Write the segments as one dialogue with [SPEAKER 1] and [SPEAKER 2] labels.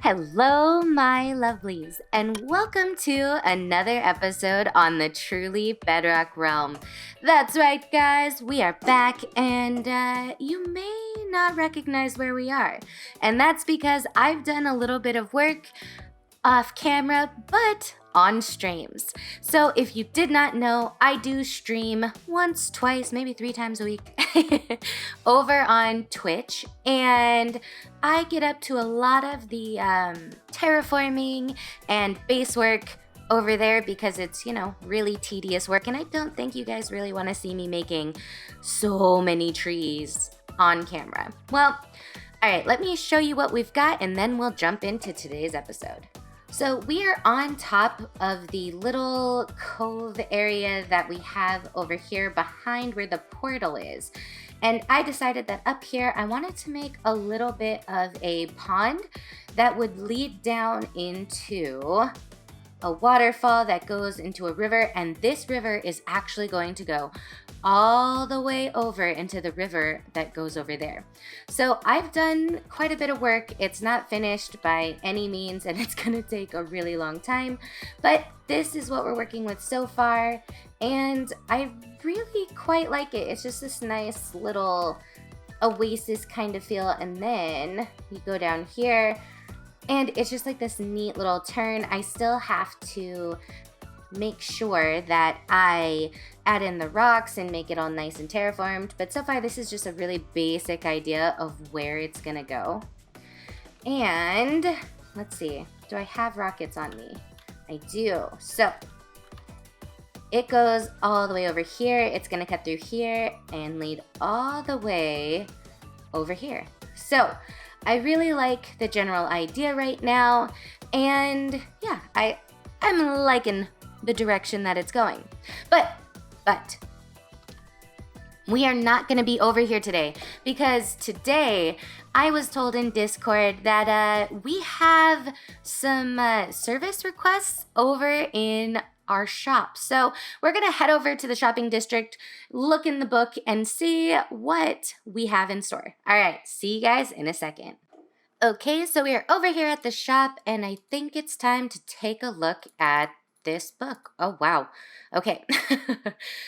[SPEAKER 1] Hello, my lovelies, and welcome to another episode on the Truly Bedrock realm. That's right, guys, we are back, and you may not recognize where we are. And that's because I've done a little bit of work off camera, but on streams. So if you did not know, I do stream once, twice, maybe 3 times a week over on Twitch, and I get up to a lot of the terraforming and base work over there because it's, really tedious work, and I don't think you guys really want to see me making so many trees on camera. Well, all right, let me show you what we've got, and then we'll jump into today's episode. So we are on top of the little cove area that we have over here behind where the portal is. And I decided that up here, I wanted to make a little bit of a pond that would lead down into a waterfall that goes into a river. And this river is actually going to go all the way over into the river that goes over there. So I've done quite a bit of work. It's not finished by any means, and it's gonna take a really long time, but this is what we're working with so far, and I really quite like it. It's just this nice little oasis kind of feel, and then you go down here, and it's just like this neat little turn. I still have to make sure that I add in the rocks and make it all nice and terraformed, but so far this is just a really basic idea of where it's gonna go. And let's see, do I have rockets on me? I do. So it goes all the way over here. It's gonna cut through here and lead all the way over here. So I really like the general idea right now, and yeah, I'm liking the direction that it's going. But we are not going to be over here today, because today I was told in Discord that we have some service requests over in our shop. So we're going to head over to the shopping district, look in the book, and see what we have in store. All right, see you guys in a second. Okay, so we are over here at the shop, and I think it's time to take a look at this book. Oh, wow. Okay.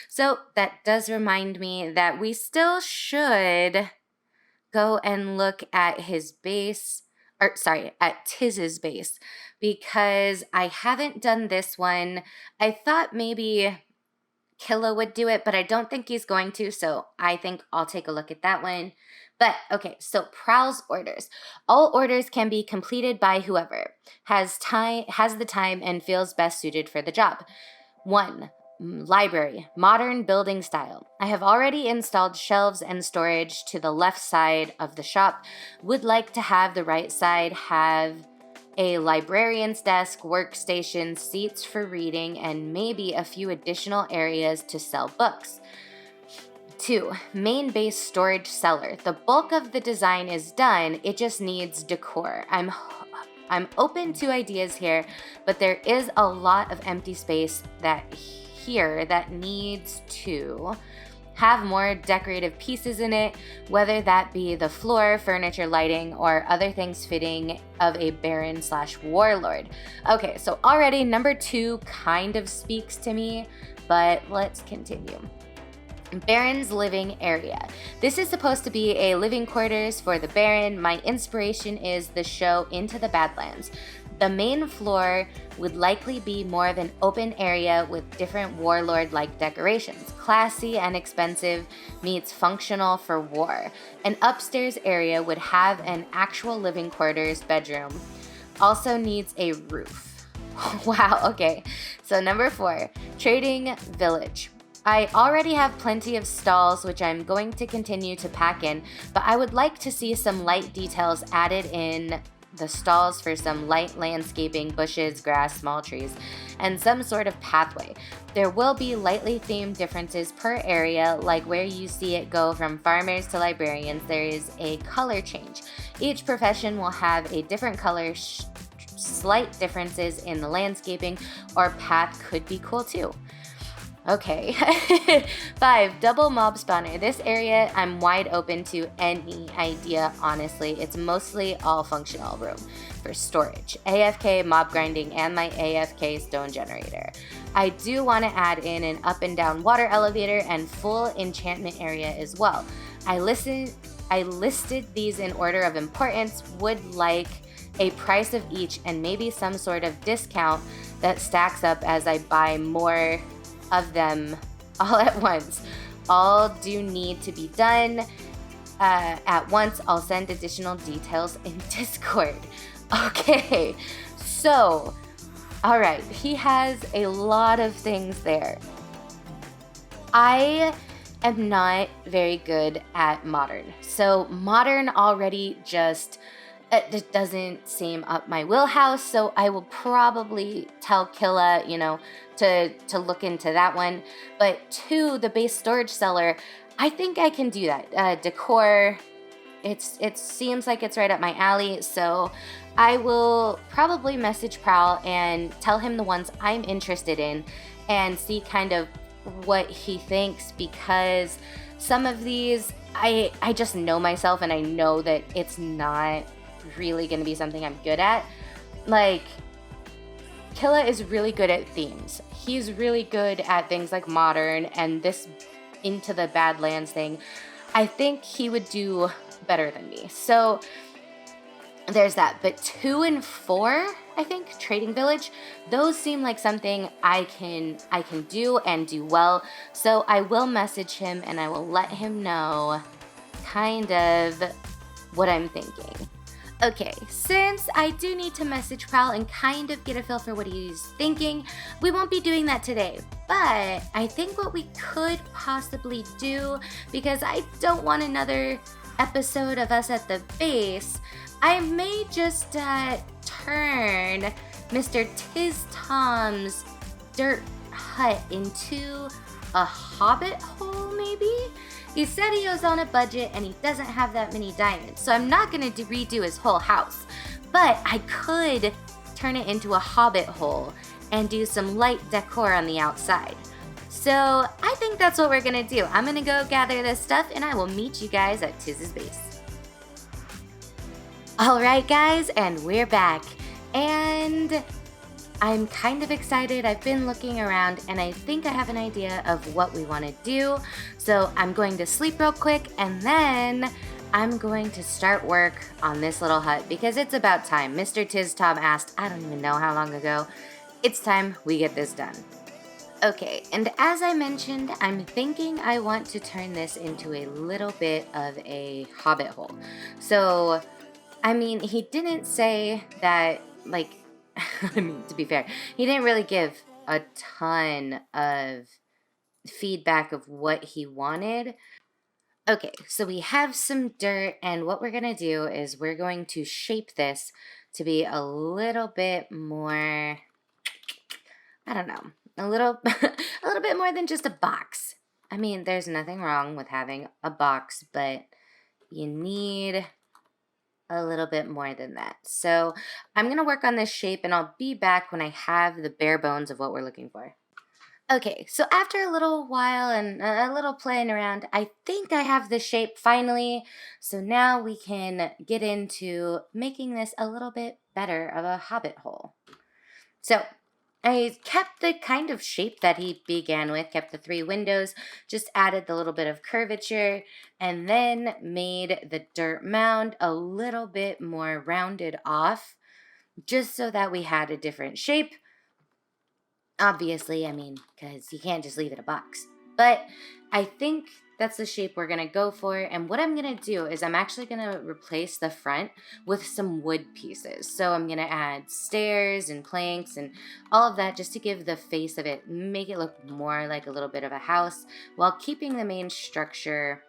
[SPEAKER 1] So that does remind me that we still should go and look at his base, at Tiz's base, because I haven't done this one. I thought maybe Killa would do it, but I don't think he's going to, so I think I'll take a look at that one. But okay, so Prowl's orders. All orders can be completed by whoever has the time and feels best suited for the job. 1. Library, modern building style. I have already installed shelves and storage to the left side of the shop. Would like to have the right side have a librarian's desk, workstation, seats for reading, and maybe a few additional areas to sell books. 2. Main base storage cellar. The bulk of the design is done, it just needs decor. I'm open to ideas here, but there is a lot of empty space that needs to have more decorative pieces in it, whether that be the floor, furniture, lighting, or other things fitting of a baron/warlord. Okay, so already number 2 kind of speaks to me, but let's continue. Baron's living area. This is supposed to be a living quarters for the Baron. My inspiration is the show Into the Badlands. The main floor would likely be more of an open area with different warlord-like decorations. Classy and expensive meets functional for war. An upstairs area would have an actual living quarters bedroom. Also needs a roof. Wow, okay. So number 4, trading village. I already have plenty of stalls, which I'm going to continue to pack in, but I would like to see some light details added in the stalls for some light landscaping, bushes, grass, small trees, and some sort of pathway. There will be lightly themed differences per area, like where you see it go from farmers to librarians. There is a color change. Each profession will have a different color. Slight differences in the landscaping or path could be cool too. Okay. 5, double mob spawner. This area, I'm wide open to any idea, honestly. It's mostly all functional room for storage, AFK, mob grinding, and my AFK stone generator. I do want to add in an up and down water elevator and full enchantment area as well. I listed these in order of importance, would like a price of each and maybe some sort of discount that stacks up as I buy more of them all at once. All do need to be done at once. I'll send additional details in Discord. Okay, so, all right, he has a lot of things there. I am not very good at modern. So modern already just it doesn't seem up my wheelhouse, so I will probably tell Killa, to look into that one. But 2, the base storage cellar, I think I can do that. Decor, it seems like it's right up my alley, so I will probably message Prowl and tell him the ones I'm interested in and see kind of what he thinks, because some of these, I just know myself and I know that it's not really going to be something I'm good at. Like, Killa is really good at themes. He's really good at things like modern and this Into the Badlands thing. I think he would do better than me. So there's that. But 2 and 4, I think, Trading Village, those seem like something I can do and do well. So I will message him and I will let him know kind of what I'm thinking. Okay, since I do need to message Prowl and kind of get a feel for what he's thinking, we won't be doing that today. But I think what we could possibly do, because I don't want another episode of us at the base, I may just turn Mr. Tizztom's dirt hut into a Hobbit hole, maybe? He said he was on a budget and he doesn't have that many diamonds, so I'm not going to redo his whole house. But I could turn it into a Hobbit hole and do some light decor on the outside. So I think that's what we're going to do. I'm going to go gather this stuff and I will meet you guys at Tizz's base. Alright guys, and we're back. And I'm kind of excited. I've been looking around and I think I have an idea of what we want to do. So I'm going to sleep real quick and then I'm going to start work on this little hut because it's about time. Mr. Tizztom asked, I don't even know how long ago. It's time we get this done. Okay, and as I mentioned, I'm thinking I want to turn this into a little bit of a Hobbit hole. So, I mean, he didn't say that, like, to be fair, he didn't really give a ton of feedback of what he wanted. Okay, so we have some dirt, and what we're going to do is we're going to shape this to be a little bit more, I don't know, a little bit more than just a box. I mean, there's nothing wrong with having a box, but you need a little bit more than that. So I'm going to work on this shape and I'll be back when I have the bare bones of what we're looking for. Okay, so after a little while and a little playing around, I think I have the shape finally. So now we can get into making this a little bit better of a Hobbit hole. So I kept the kind of shape that he began with, kept the 3 windows, just added the little bit of curvature, and then made the dirt mound a little bit more rounded off, just so that we had a different shape. Obviously, I mean, because you can't just leave it a box. But I think that's the shape we're going to go for. And what I'm going to do is I'm actually going to replace the front with some wood pieces. So I'm going to add stairs and planks and all of that just to give the face of it, make it look more like a little bit of a house while keeping the main structure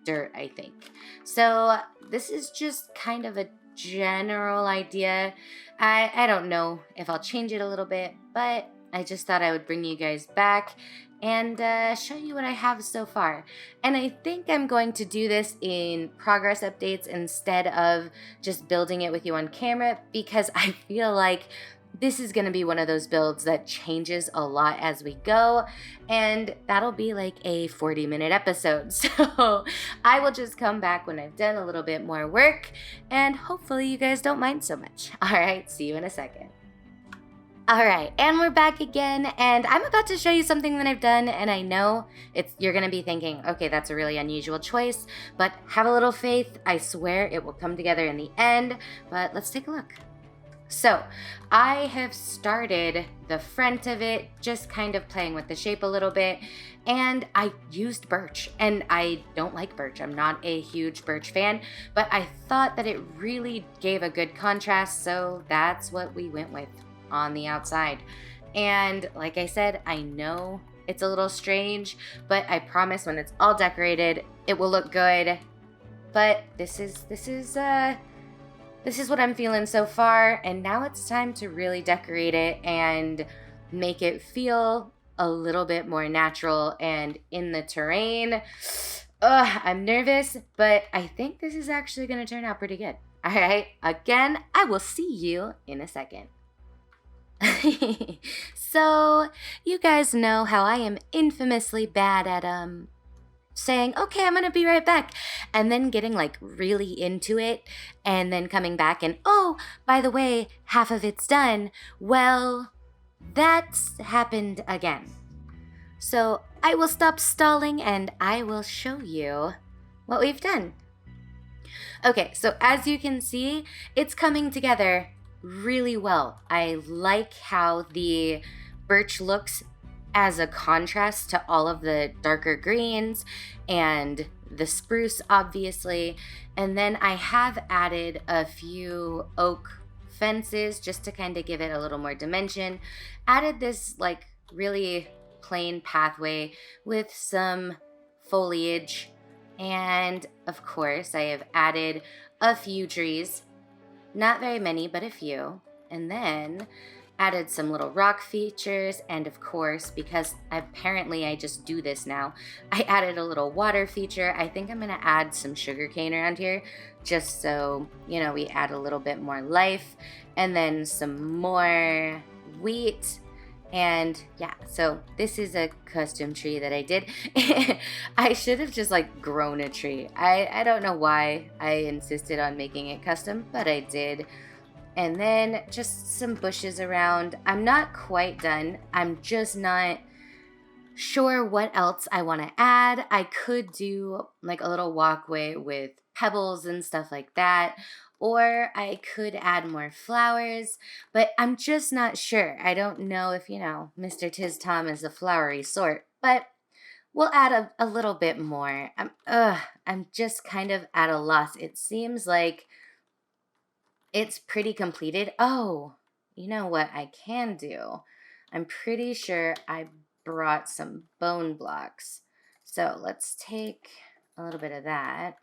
[SPEAKER 1] dirt, I think. So this is just kind of a general idea. I don't know if I'll change it a little bit, but I just thought I would bring you guys back and show you what I have so far. And I think I'm going to do this in progress updates instead of just building it with you on camera, because I feel like this is going to be one of those builds that changes a lot as we go, and that'll be like a 40-minute episode. So I will just come back when I've done a little bit more work, and hopefully you guys don't mind so much. All right, see you in a second. All right, and we're back again, and I'm about to show you something that I've done, and I know you're gonna be thinking, okay, that's a really unusual choice, but have a little faith. I swear it will come together in the end, but let's take a look. So I have started the front of it, just kind of playing with the shape a little bit, and I used birch, and I don't like birch. I'm not a huge birch fan, but I thought that it really gave a good contrast, so that's what we went with on the outside. And like I said, I know it's a little strange, but I promise when it's all decorated, it will look good. But this is what I'm feeling so far, and now it's time to really decorate it and make it feel a little bit more natural and in the terrain. I'm nervous, but I think this is actually going to turn out pretty good. All right, again, I will see you in a second. So, you guys know how I am infamously bad at, saying, okay, I'm gonna be right back, and then getting like really into it, and then coming back and, oh, by the way, half of it's done. Well, that's happened again. So I will stop stalling and I will show you what we've done. Okay, so as you can see, it's coming together really well. I like how the birch looks as a contrast to all of the darker greens and the spruce, obviously. And then I have added a few oak fences just to kind of give it a little more dimension. Added this like really plain pathway with some foliage. And of course, I have added a few trees. Not very many, but a few. And then added some little rock features, and of course, because apparently I just do this now, I added a little water feature. I think I'm gonna add some sugarcane around here, just so, you know, we add a little bit more life, and then some more wheat. And yeah, so this is a custom tree that I did. I should have just like grown a tree. I don't know why I insisted on making it custom, but I did. And then just some bushes around. I'm not quite done. I'm just not sure what else I want to add. I could do like a little walkway with pebbles and stuff like that. Or I could add more flowers, but I'm just not sure. I don't know if, you know, Mr. Tizztom is a flowery sort, but we'll add a little bit more. I'm just kind of at a loss. It seems like it's pretty completed. Oh, you know what I can do? I'm pretty sure I brought some bone blocks. So let's take a little bit of that.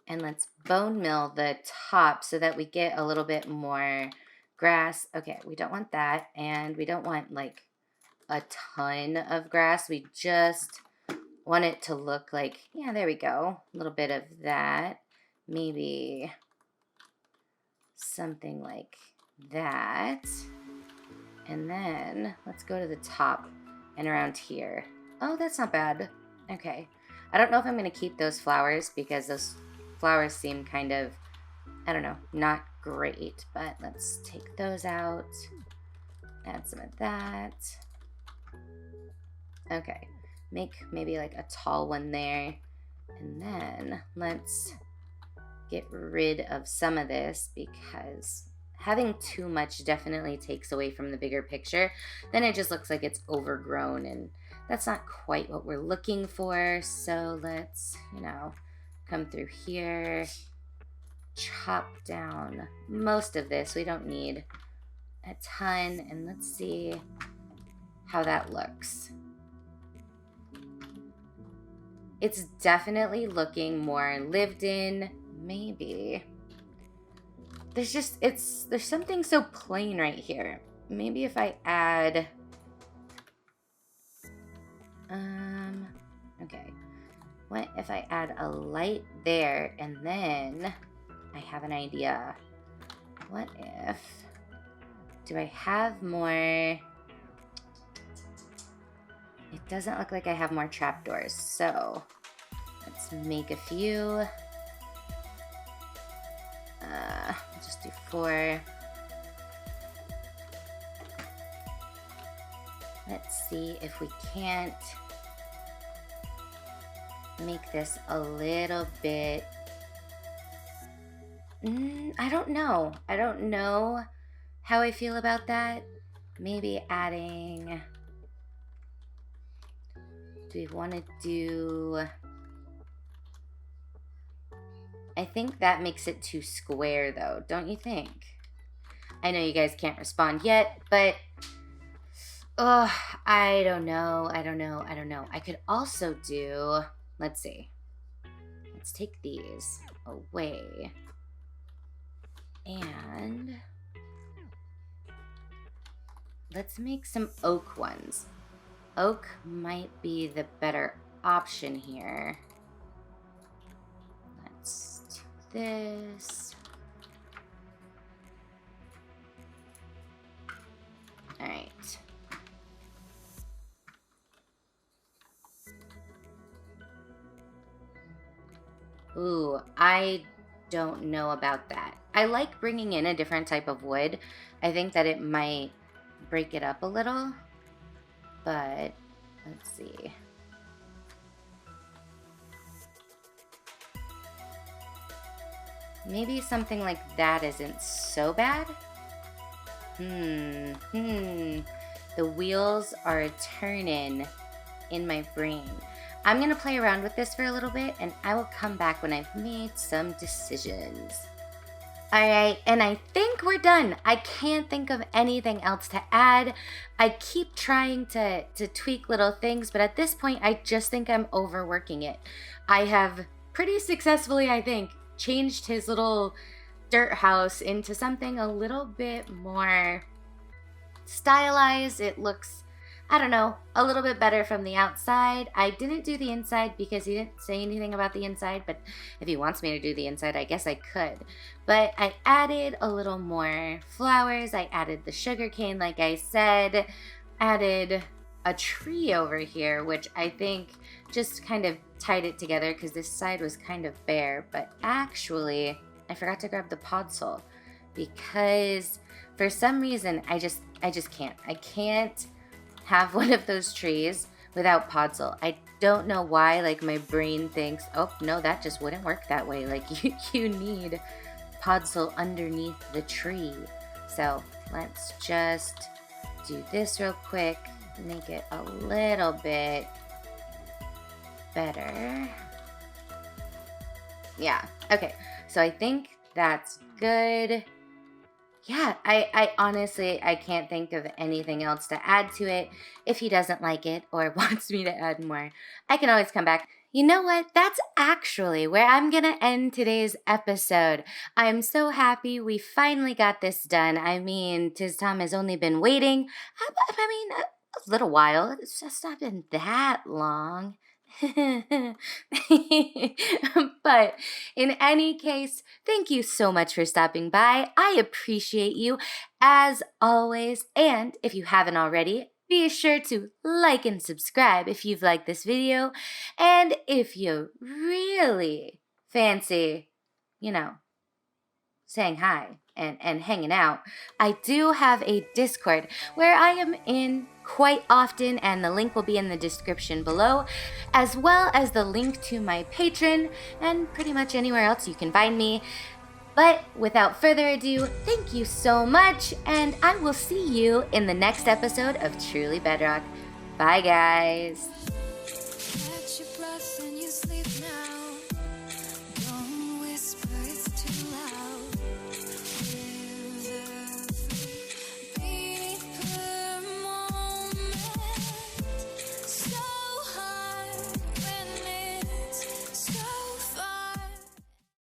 [SPEAKER 1] And let's bone mill the top so that we get a little bit more grass. Okay, we don't want that. And we don't want like a ton of grass. We just want it to look like, yeah, there we go. A little bit of that. Maybe something like that. And then let's go to the top and around here. Oh, that's not bad. Okay. I don't know if I'm going to keep those flowers because those flowers seem kind of, I don't know, not great, but let's take those out. Add some of that. Okay, make maybe like a tall one there. And then let's get rid of some of this because having too much definitely takes away from the bigger picture. Then it just looks like it's overgrown, and that's not quite what we're looking for. So let's, you know, come through here, chop down most of this. We don't need a ton, and let's see how that looks. It's definitely looking more lived in, maybe. There's something so plain right here. Maybe if I add, okay. What if I add a light there, and then I have an idea. What if Do I have more? It doesn't look like I have more trapdoors, so let's make a few. I'll just do 4. Let's see if we can't make this a little bit... I don't know. I don't know how I feel about that. Maybe adding... Do we want to do... I think that makes it too square, though. Don't you think? I know you guys can't respond yet, but... Oh, I don't know. I don't know. I don't know. I could also do... Let's see. Let's take these away. And... let's make some oak ones. Oak might be the better option here. Let's do this. All right. Ooh, I don't know about that. I like bringing in a different type of wood. I think that it might break it up a little, but let's see. Maybe something like that isn't so bad. The wheels are turning in my brain. I'm gonna play around with this for a little bit, and I will come back when I've made some decisions. Alright, and I think we're done. I can't think of anything else to add. I keep trying to tweak little things, but at this point, I just think I'm overworking it. I have pretty successfully, I think, changed his little dirt house into something a little bit more stylized. It looks, I don't know, a little bit better from the outside. I didn't do the inside because he didn't say anything about the inside, but if he wants me to do the inside, I guess I could. But I added a little more flowers. I added the sugar cane, like I said, added a tree over here, which I think just kind of tied it together because this side was kind of bare. But actually, I forgot to grab the podzol because for some reason, I just can't. I can't have one of those trees without podzol. I don't know why, like my brain thinks, oh no, that just wouldn't work that way. Like you need podzol underneath the tree. So let's just do this real quick, make it a little bit better. Yeah, okay, so I think that's good. Yeah, I honestly, I can't think of anything else to add to it. If he doesn't like it or wants me to add more, I can always come back. You know what? That's actually where I'm going to end today's episode. I'm so happy we finally got this done. I mean, Tizztom has only been waiting, a little while. It's just not been that long. But in any case, thank you so much for stopping by. I appreciate you as always. And if you haven't already, be sure to like and subscribe if you've liked this video. And if you really fancy, saying hi and hanging out, I do have a Discord where I am in quite often, and the link will be in the description below, as well as the link to my Patreon and pretty much anywhere else you can find me. But without further ado, thank you so much, and I will see you in the next episode of Truly Bedrock. Bye, guys.